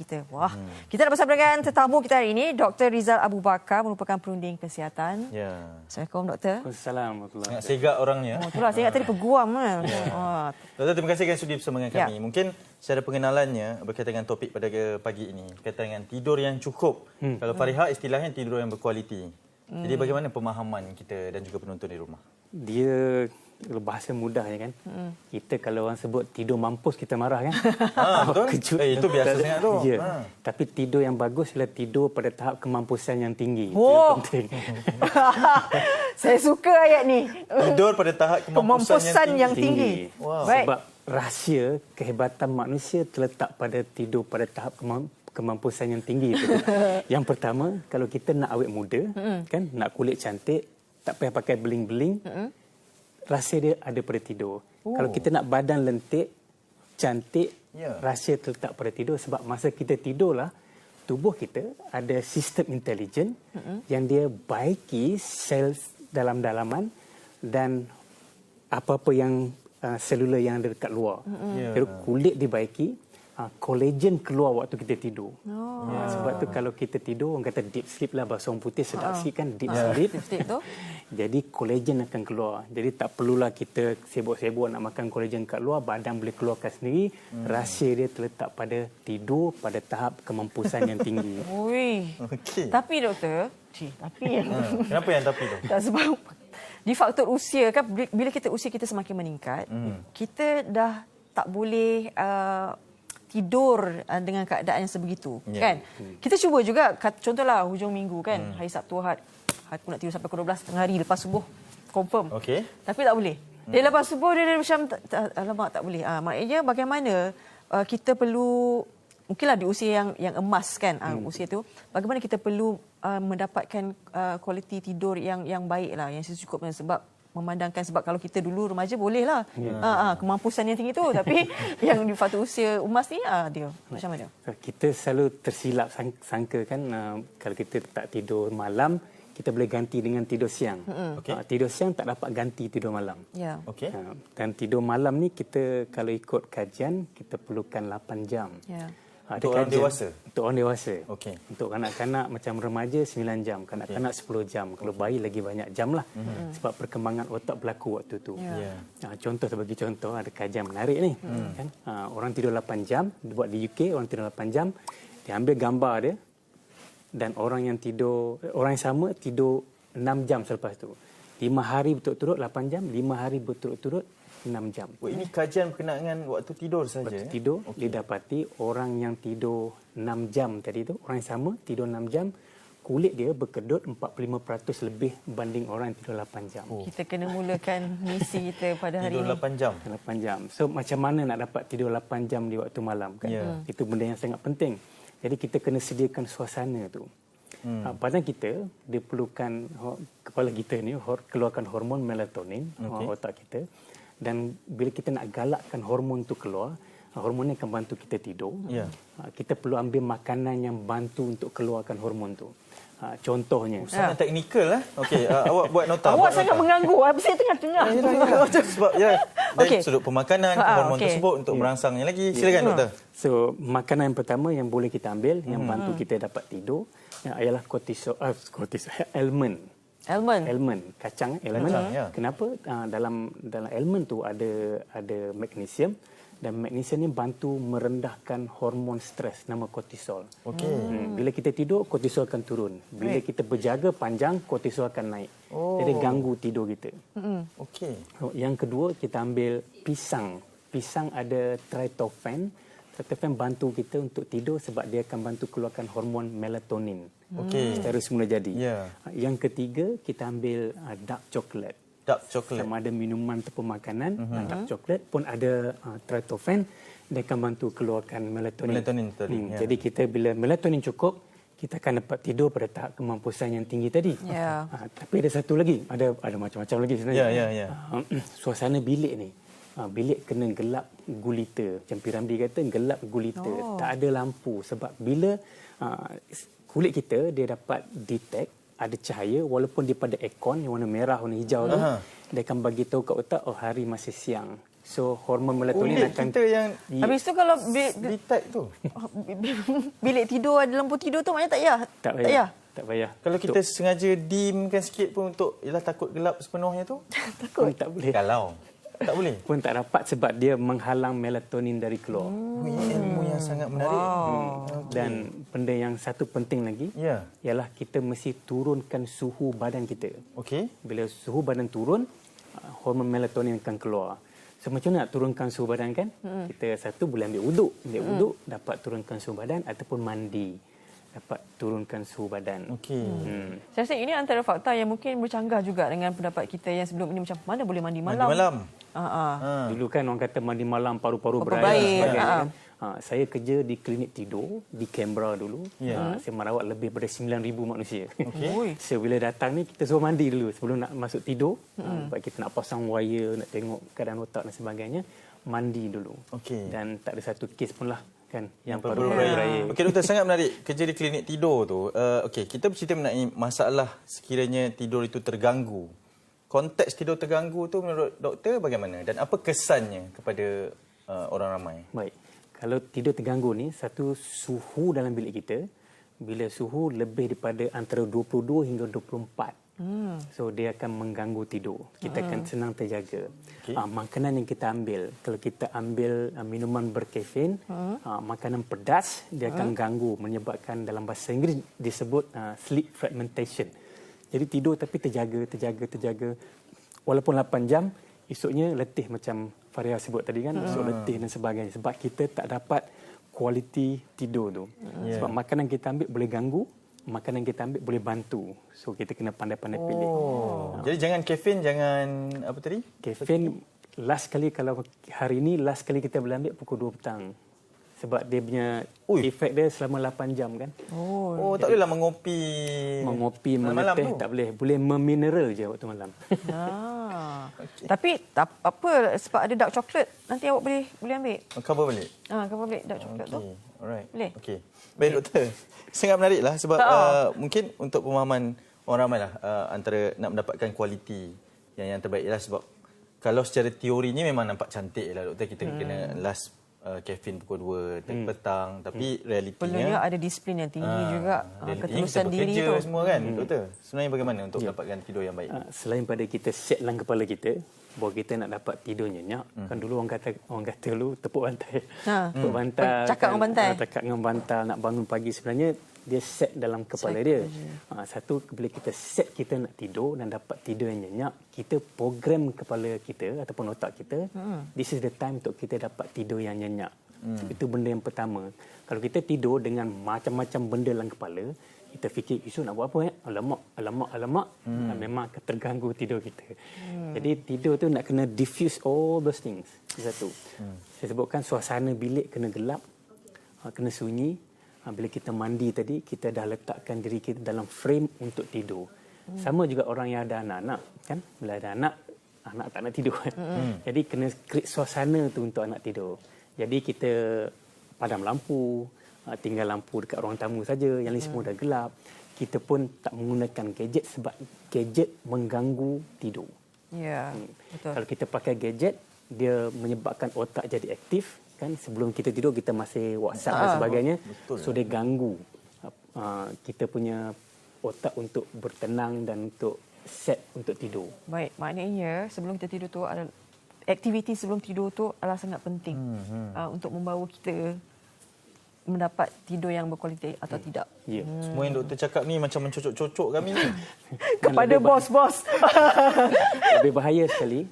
kita. Wah, kita nak bersama dengan tetamu kita hari ini, Dr. Rizal Abu Bakar, merupakan perunding kesihatan. Ya. Assalamualaikum, Doktor. Assalamualaikum. Sangat segak orangnya. Itulah, saya ingat tadi peguam. Doktor, terima kasih kerana sudi bersama dengan kami. Mungkin secara pengenalannya berkaitan dengan topik pada pagi ini, berkaitan dengan tidur yang cukup. Kalau Fariha istilahnya tidur yang berkualiti. Jadi bagaimana pemahaman kita dan juga penonton di rumah? Dia bahasa mudahnya kan. Kita kalau orang sebut tidur mampus kita marah kan. Betul? Itu biasa sangat tu. Ya. Tapi tidur yang bagus adalah tidur pada tahap kemampusan yang tinggi. Oh. Itu yang penting. Saya suka ayat ni. Tidur pada tahap kemampusan yang tinggi. Wow. Baik. Sebab rahsia kehebatan manusia terletak pada tidur pada tahap kemampusan yang tinggi itu. Yang pertama, kalau kita nak awet muda, kan, nak kulit cantik, tak payah pakai beling-beling, rahsia dia ada pada tidur. Kalau kita nak badan lentik, cantik, rahsia terletak pada tidur. Sebab masa kita tidurlah, tubuh kita ada sistem intelijen yang dia baiki sel dalam-dalaman dan apa-apa yang selular yang ada dekat luar. Jadi kulit dibaiki, kolagen keluar waktu kita tidur. Sebab tu kalau kita tidur, orang kata deep sleep lah, bahasa orang putih sedap sikit kan, deep sleep. Jadi kolagen akan keluar. Jadi tak perlulah kita sibuk-sibuk nak makan kolagen kat luar, badan boleh keluarkan sendiri. Rahsia dia terletak pada tidur pada tahap kemampusan yang tinggi. Tapi doktor, kenapa yang tapi tu? Tak, sebab di faktor usia kan, bila usia kita semakin meningkat, kita dah tak boleh tidur dengan keadaan yang sebegitu, kan? Kita cuba juga, contohlah hujung minggu kan, hari Sabtu Ahad, aku nak tidur sampai pukul 12 tengah hari lepas subuh, confirm. Tapi tak boleh. Dia lepas subuh dia macam alamak tak boleh. Maknanya bagaimana kita perlu, mungkinlah di usia yang emas kan, usia tu, bagaimana kita perlu mendapatkan kualiti tidur yang baiklah, yang secukupnya. Sebab memandangkan, sebab kalau kita dulu remaja bolehlah kemampusan yang tinggi tu, tapi yang di faktor usia emas ni dia macam mana? Kita selalu tersilap sangka kan, kalau kita tak tidur malam, kita boleh ganti dengan tidur siang. Tidur siang tak dapat ganti tidur malam. Dan tidur malam ni kita kalau ikut kajian kita perlukan 8 jam. Untuk orang dewasa? Untuk orang dewasa. Untuk kanak-kanak macam remaja 9 jam, kanak-kanak 10 jam. Kalau bayi lagi banyak jam lah. Sebab perkembangan otak berlaku waktu tu. Bagi contoh, ada kajian menarik ni. Kan? Orang tidur 8 jam, dibuat di UK, orang tidur 8 jam, dia ambil gambar dia, dan orang yang sama tidur 6 jam selepas tu. 5 hari berturut-turut 8 jam, 5 hari berturut-turut 6 jam. Ini kajian berkenaan dengan waktu tidur saja? Waktu tidur, didapati orang yang tidur 6 jam tadi tu, orang yang sama tidur 6 jam, kulit dia berkedut 45% lebih berbanding orang yang tidur 8 jam. Kita kena mulakan misi kita pada hari ini. Tidur 8 jam? 8 jam. So, macam mana nak dapat tidur 8 jam di waktu malam? Kan? Itu benda yang sangat penting. Jadi, kita kena sediakan suasana tu. Badan kita, dia perlukan, kepala kita ni keluarkan hormon melatonin, otak kita. Dan bila kita nak galakkan hormon tu keluar, hormon ni akan bantu kita tidur. Kita perlu ambil makanan yang bantu untuk keluarkan hormon tu. Contohnya. Sangat teknikal lah. Okey, awak buat nota. Awak sangat mengganggu. Saya tengah-tengah. Sebab dari sudut pemakanan, hormon tersebut untuk merangsangnya lagi. Silakan doktor. So, makanan yang pertama yang boleh kita ambil, yang bantu kita dapat tidur, ialah kortisol, almond. Almond, kacang almond. Kenapa? Dalam almond tu ada magnesium, dan magnesium ni bantu merendahkan hormon stres nama kortisol. Bila kita tidur, kortisol akan turun. Bila kita berjaga panjang, kortisol akan naik. Jadi ganggu tidur kita. Yang kedua, kita ambil pisang. Pisang ada tryptophan. Tryptophan bantu kita untuk tidur sebab dia akan bantu keluarkan hormon melatonin. Secara semula jadi. Yang ketiga, kita ambil dark chocolate. Sama ada minuman ataupun makanan, dark chocolate pun ada tryptophan, dia akan bantu keluarkan melatonin. Jadi kita bila melatonin cukup, kita akan dapat tidur pada tahap kemampusan yang tinggi tadi. Tapi ada satu lagi, ada macam-macam lagi sebenarnya. Suasana bilik ni. Bilik kena gelap gulita. Macam Piramli kata, gelap gulita. Tak ada lampu. Sebab bila kulit kita, dia dapat detect ada cahaya, walaupun dia pada aircon yang warna merah, warna hijau tu, dia akan bagi tahu kat otak, hari masih siang. So hormon melatonin akan kita yang habis tu kalau detect tu. Bilik tidur ada lampu tidur tu maknanya tak payah. Tak payah. Tak payah. Kalau kita sengaja dimkan sikit pun untuk ialah takut gelap sepenuhnya tu. Takut tak boleh. Kalau tak boleh. Pun tak dapat sebab dia menghalang melatonin dari keluar. Ilmu yang sangat menarik. Okay. Dan benda yang satu penting lagi ialah kita mesti turunkan suhu badan kita. Okey. Bila suhu badan turun, hormon melatonin akan keluar. So macam mana nak turunkan suhu badan kan? Kita satu boleh ambil wuduk. Ambil wuduk dapat turunkan suhu badan ataupun mandi. Dapat turunkan suhu badan. Okey. Saya rasa ini antara fakta yang mungkin bercanggah juga dengan pendapat kita yang sebelum ini macam mana boleh mandi malam. Mandi malam. Dulu kan orang kata mandi malam paru-paru berair. Saya kerja di klinik tidur di Canberra dulu. Saya merawat lebih daripada 9,000 manusia. So bila datang ni kita suruh mandi dulu sebelum nak masuk tidur. Sebab kita nak pasang wire, nak tengok keadaan otak dan sebagainya. Mandi dulu. Dan tak ada satu kes pun lah kan yang paru-paru berair. Okey doktor, sangat menarik kerja di klinik tidur tu. Okey, kita bercerita mengenai masalah sekiranya tidur itu terganggu. Konteks tidur terganggu tu menurut doktor bagaimana dan apa kesannya kepada orang ramai? Baik. Kalau tidur terganggu ni, satu suhu dalam bilik kita, bila suhu lebih daripada antara 22 hingga 24. So dia akan mengganggu tidur. Kita akan senang terjaga. Makanan yang kita ambil, kalau kita ambil minuman berkafein, makanan pedas, dia akan ganggu, menyebabkan dalam bahasa Inggeris disebut sleep fragmentation. Jadi tidur tapi terjaga. Walaupun 8 jam, esoknya letih macam Faria sebut tadi kan, esok letih dan sebagainya. Sebab kita tak dapat kualiti tidur tu. Sebab makanan kita ambil boleh ganggu, makanan kita ambil boleh bantu. So kita kena pandai-pandai pilih. Jadi jangan kafein, jangan apa tadi? Kafein last kali kalau hari ni last kali kita boleh ambil pukul 2 petang. Sebab dia punya efek dia selama 8 jam kan. Tak bolehlah mengopi meneteh tak boleh. Boleh memineral je waktu malam. Tapi apa sebab ada dark chocolate nanti awak boleh ambil. Cover balik. Cover balik dark chocolate tu. Alright. Boleh. Okey. Baik doktor. Sangat menarik lah sebab mungkin untuk pemahaman orang ramai lah antara nak mendapatkan kualiti yang terbaik lah sebab kalau secara teorinya memang nampak cantik lah doktor, kita kena last kafein pukul 2 petang, tapi realitinya perlunya ada disiplin yang tinggi juga, ketulusan diri tu semua kan doktor. Sebenarnya bagaimana untuk mendapatkan tidur yang baik? Selain pada kita set dalam kepala kita bahawa kita nak dapat tidur nyenyak, kan dulu orang kata dulu tepuk bantal. Tepuk bantal. Cakap dengan bantal. Cakap dengan bantal nak bangun pagi, sebenarnya dia set dalam kepala dia. Satu, bila kita set kita nak tidur dan dapat tidur yang nyenyak, kita program kepala kita ataupun otak kita, this is the time untuk kita dapat tidur yang nyenyak. Itu benda yang pertama. Kalau kita tidur dengan macam-macam benda dalam kepala, kita fikir esok nak buat apa alamak, memang akan terganggu tidur kita. Jadi tidur tu nak kena diffuse all those things. Satu. Saya sebutkan suasana bilik kena gelap, kena sunyi. Bila kita mandi tadi, kita dah letakkan diri kita dalam frame untuk tidur. Sama juga orang yang ada anak-anak kan. Bila ada anak tak nak tidur. Jadi kena create suasana tu untuk anak tidur. Jadi kita padam lampu, tinggal lampu dekat ruang tamu saja, yang lain semua dah gelap. Kita pun tak menggunakan gadget sebab gadget mengganggu tidur. Betul. Kalau kita pakai gadget, dia menyebabkan otak jadi aktif kan. Sebelum kita tidur kita masih WhatsApp dan sebagainya. So dia ganggu kita punya otak untuk bertenang dan untuk set untuk tidur. Baik, maknanya sebelum kita tidur tu ada aktiviti sebelum tidur tu adalah sangat penting untuk membawa kita mendapat tidur yang berkualiti atau tidak. Semua yang doktor cakap ni macam mencocok-cocok kami ni. Kepada bos-bos. Lebih bahaya sekali,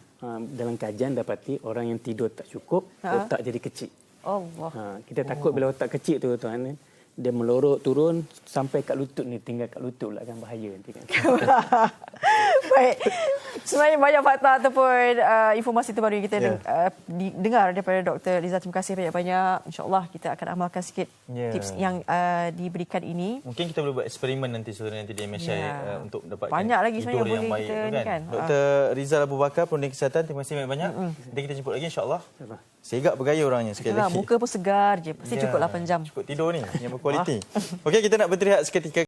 dalam kajian dapati orang yang tidur tak cukup, otak jadi kecil. Allah. Kita takut bila otak kecil tu tuan, dia melorot turun sampai kat lutut ni, tinggal kat lutut pula kan, bahaya nanti kan. Baik. Sebenarnya banyak fakta ataupun informasi terbaru yang kita dengar daripada Dr. Rizal. Terima kasih banyak-banyak. InsyaAllah kita akan amalkan sikit tips yang diberikan ini. Mungkin kita boleh buat eksperimen nanti sebenarnya nanti di MSI untuk dapatkan banyak lagi tidur yang yang boleh baik kan. Dr. Rizal Abu Bakar, Perunding Kesihatan, terima kasih banyak-banyak. Nanti kita jemput lagi insya-Allah. Segak bergaya orangnya sekali lagi. Muka pun segar je. Pasti cukup 8 jam. Cukup tidur ni yang berkualiti. Okey, kita nak berteriak seketika.